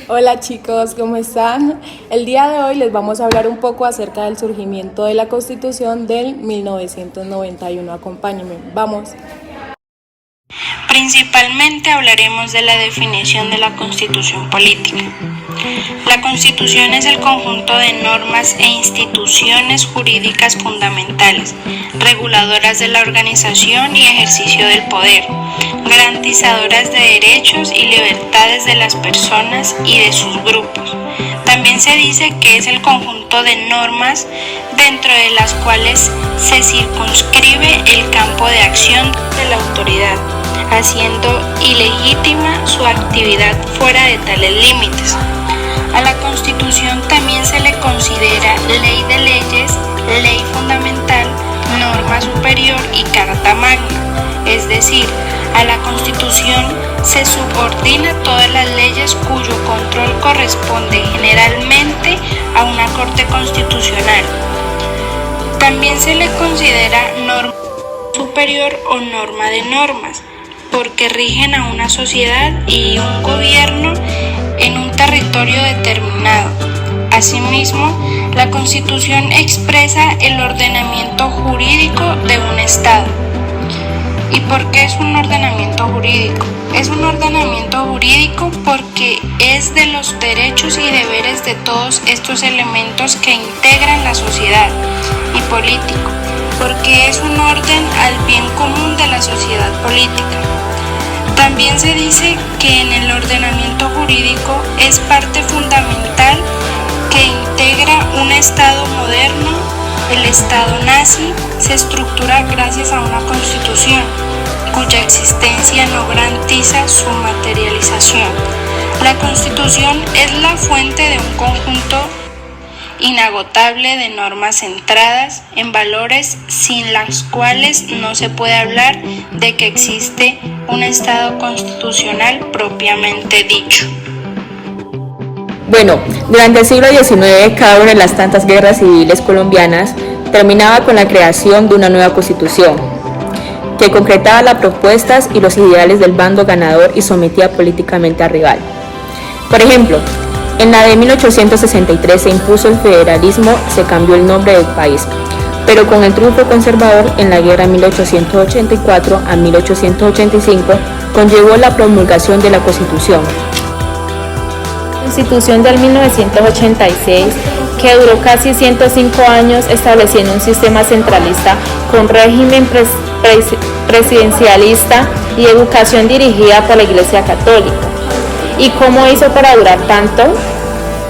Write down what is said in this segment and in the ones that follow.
Hola chicos, ¿cómo están? El día de hoy les vamos a hablar un poco acerca del surgimiento de la Constitución del 1991. Acompáñenme, vamos. Principalmente hablaremos de la definición de la Constitución política. La Constitución es el conjunto de normas e instituciones jurídicas fundamentales, reguladoras de la organización y ejercicio del poder, garantizadoras de derechos y libertades de las personas y de sus grupos. También se dice que es el conjunto de normas dentro de las cuales se circunscribe el campo de acción de la autoridad, haciendo ilegítima su actividad fuera de tales límites. A la Constitución también se le considera ley de leyes, ley fundamental, norma superior y carta magna, es decir, a la Constitución se subordina todas las leyes cuyo control corresponde generalmente a una Corte Constitucional. También se le considera norma superior o norma de normas, porque rigen a una sociedad y un gobierno en un territorio determinado. Asimismo, la Constitución expresa el ordenamiento jurídico de un Estado. ¿Y por qué es un ordenamiento jurídico? Es un ordenamiento jurídico porque es de los derechos y deberes de todos estos elementos que integran la sociedad y político, porque es un orden al bien común de la sociedad política. También se dice que en el ordenamiento jurídico es parte fundamental que integra un Estado moderno. El Estado nazi se estructura gracias a una Constitución, cuya existencia no garantiza su materialización. La Constitución es la fuente de un conjunto inagotable de normas centradas en valores sin las cuales no se puede hablar de que existe un Estado constitucional propiamente dicho. Bueno, durante el siglo XIX, cada una de las tantas guerras civiles colombianas terminaba con la creación de una nueva constitución, que concretaba las propuestas y los ideales del bando ganador y sometía políticamente al rival. Por ejemplo, en la de 1863 se impuso el federalismo, se cambió el nombre del país, pero con el triunfo conservador en la guerra 1884 a 1885 conllevó la promulgación de la Constitución. Constitución del 1986, que duró casi 105 años estableciendo un sistema centralista con régimen presidencialista y educación dirigida por la Iglesia Católica. ¿Y cómo hizo para durar tanto?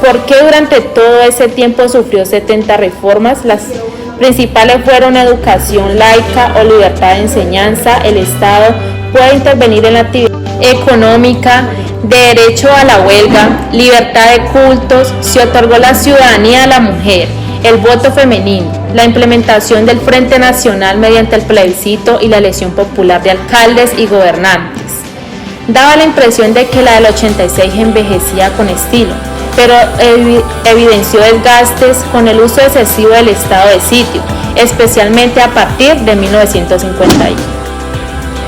¿Por qué durante todo ese tiempo sufrió 70 reformas? Las principales fueron educación laica o libertad de enseñanza. El Estado puede intervenir en la actividad económica, derecho a la huelga, libertad de cultos, se otorgó la ciudadanía a la mujer, el voto femenino, la implementación del Frente Nacional mediante el plebiscito y la elección popular de alcaldes y gobernantes. Daba la impresión de que la del 86 envejecía con estilo, pero evidenció desgastes con el uso excesivo del estado de sitio, especialmente a partir de 1951.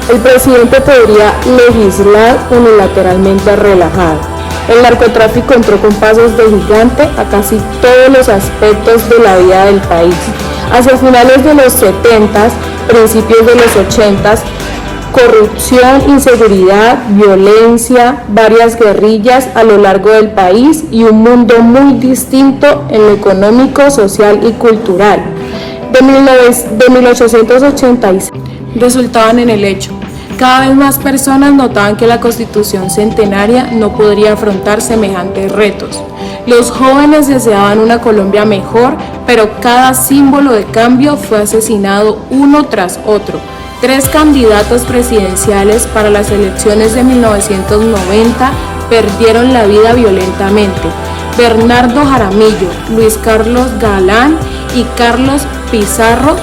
El presidente podría legislar unilateralmente relajado. El narcotráfico entró con pasos de gigante a casi todos los aspectos de la vida del país. Hacia finales de los 70, principios de los 80, corrupción, inseguridad, violencia, varias guerrillas a lo largo del país y un mundo muy distinto en lo económico, social y cultural. De 1886 resultaban en el hecho. Cada vez más personas notaban que la Constitución centenaria no podría afrontar semejantes retos. Los jóvenes deseaban una Colombia mejor, pero cada símbolo de cambio fue asesinado uno tras otro. 3 candidatos presidenciales para las elecciones de 1990 perdieron la vida violentamente. Bernardo Jaramillo, Luis Carlos Galán y Carlos Pizarro.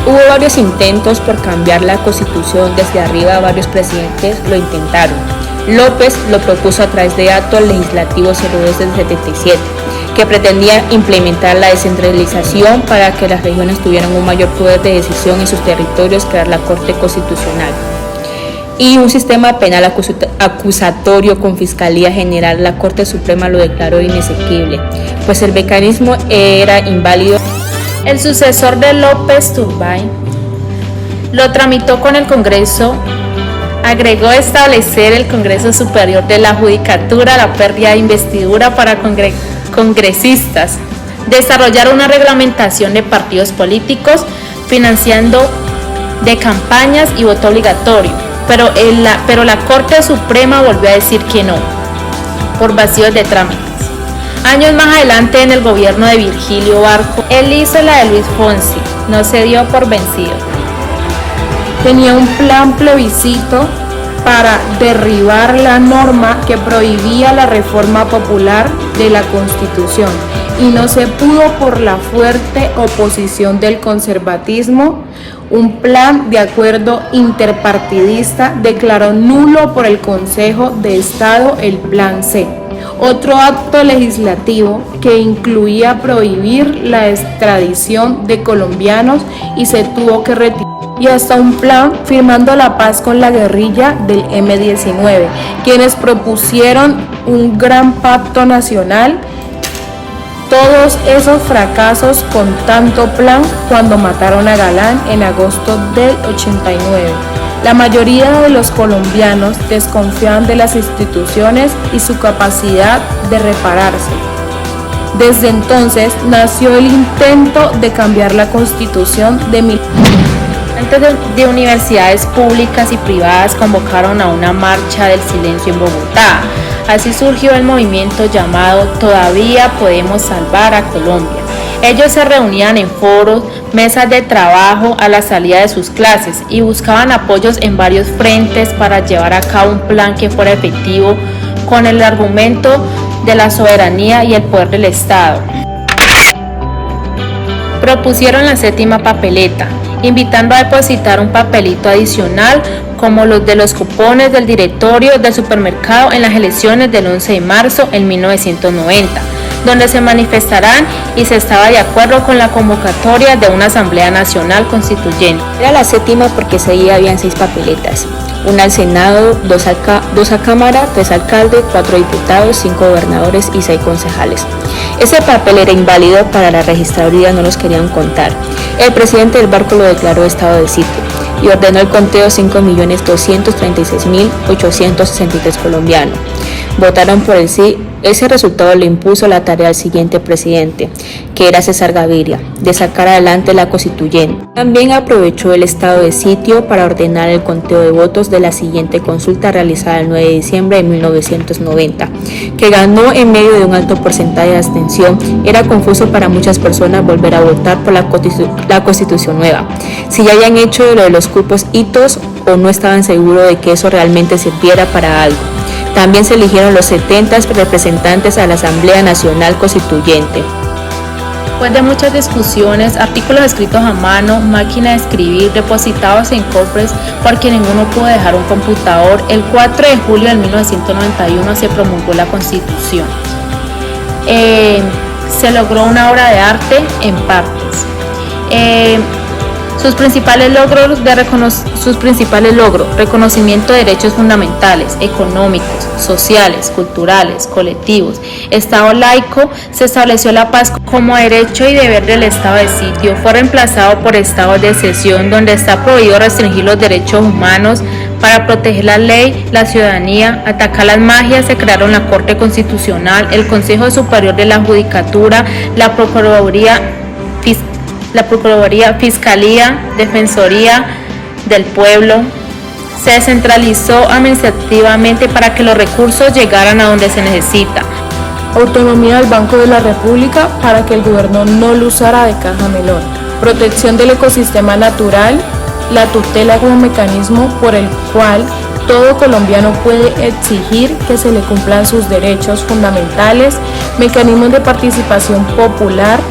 Hubo varios intentos por cambiar la Constitución desde arriba, varios presidentes lo intentaron. López lo propuso a través de Acto Legislativo 02 del 77, que pretendía implementar la descentralización para que las regiones tuvieran un mayor poder de decisión en sus territorios, crear la Corte Constitucional. y un sistema penal acusatorio con Fiscalía General. La Corte Suprema lo declaró inexequible, pues el mecanismo era inválido. El sucesor de López Turbay lo tramitó con el Congreso. Agregó establecer el Congreso Superior de la Judicatura, la pérdida de investidura para congresistas, desarrollar una reglamentación de partidos políticos, financiando de campañas y voto obligatorio, pero la Corte Suprema volvió a decir que no, por vacíos de trámites. Años más adelante, en el gobierno de Virgilio Barco, él hizo la de Luis Fonsi, no se dio por vencido. Tenía un plan plebiscito para derribar la norma que prohibía la reforma popular de la Constitución y no se pudo por la fuerte oposición del conservatismo. Un plan de acuerdo interpartidista declaró nulo por el Consejo de Estado el Plan C, otro acto legislativo que incluía prohibir la extradición de colombianos y se tuvo que retirar, y hasta un plan firmando la paz con la guerrilla del M-19, quienes propusieron un gran pacto nacional. Todos esos fracasos con tanto plan cuando mataron a Galán en agosto del 89. La mayoría de los colombianos desconfiaban de las instituciones y su capacidad de repararse. Desde entonces nació el intento de cambiar la Constitución de De universidades públicas y privadas convocaron a una marcha del silencio en Bogotá. Así surgió el movimiento llamado Todavía Podemos Salvar a Colombia. Ellos se reunían en foros, mesas de trabajo a la salida de sus clases y buscaban apoyos en varios frentes para llevar a cabo un plan que fuera efectivo con el argumento de la soberanía y el poder del Estado. Propusieron la séptima papeleta, invitando a depositar un papelito adicional como los de los cupones del directorio del supermercado en las elecciones del 11 de marzo en 1990, donde se manifestarán y se estaba de acuerdo con la convocatoria de una Asamblea Nacional Constituyente. Era la séptima porque seguía habían 6 papeletas, una al Senado, 2 a Cámara, 3 alcaldes, 4 diputados, 5 gobernadores y 6 concejales. Ese papel era inválido para la registraduría, no los querían contar. El presidente del Barco lo declaró estado de sitio y ordenó el conteo de 5.236.863 colombianos. Votaron por el sí. Ese resultado le impuso la tarea al siguiente presidente, que era César Gaviria, de sacar adelante la constituyente. También aprovechó el estado de sitio para ordenar el conteo de votos de la siguiente consulta realizada el 9 de diciembre de 1990, que ganó en medio de un alto porcentaje de abstención. Era confuso para muchas personas volver a votar por la constitución nueva, si ya habían hecho lo de los cupos hitos o no estaban seguros de que eso realmente sirviera para algo. También se eligieron los 70 representantes a la Asamblea Nacional Constituyente. Después de muchas discusiones, artículos escritos a mano, máquina de escribir, depositados en cofres porque ninguno pudo dejar un computador, el 4 de julio de 1991 se promulgó la Constitución. Se logró una obra de arte en partes. Sus principales logros, reconocimiento de derechos fundamentales, económicos, sociales, culturales, colectivos, Estado laico, se estableció la paz como derecho y deber del estado de sitio, fue reemplazado por estado de excepción, donde está prohibido restringir los derechos humanos para proteger la ley, la ciudadanía, atacar las magias. Se crearon la Corte Constitucional, el Consejo Superior de la Judicatura, la Procuraduría, Fiscalía, Defensoría del Pueblo. Se descentralizó administrativamente para que los recursos llegaran a donde se necesita. Autonomía del Banco de la República para que el gobierno no lo usara de caja menor. Protección del ecosistema natural, la tutela como mecanismo por el cual todo colombiano puede exigir que se le cumplan sus derechos fundamentales, mecanismos de participación popular,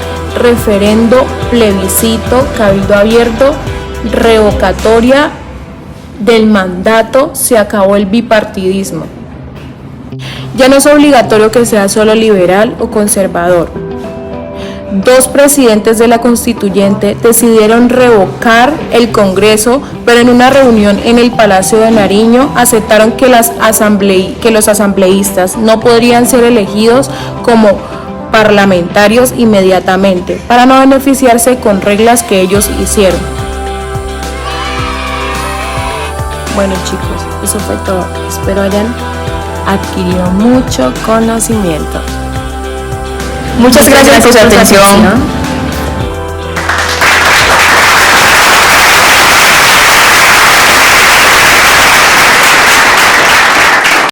referendo, plebiscito, cabildo abierto, revocatoria del mandato. Se acabó el bipartidismo. Ya no es obligatorio que sea solo liberal o conservador. dos presidentes de la Constituyente decidieron revocar el Congreso, pero en una reunión en el Palacio de Nariño aceptaron que los asambleístas no podrían ser elegidos como parlamentarios inmediatamente para no beneficiarse con reglas que ellos hicieron. Bueno chicos, eso fue todo. Espero hayan adquirido mucho conocimiento. Muchas gracias por su atención.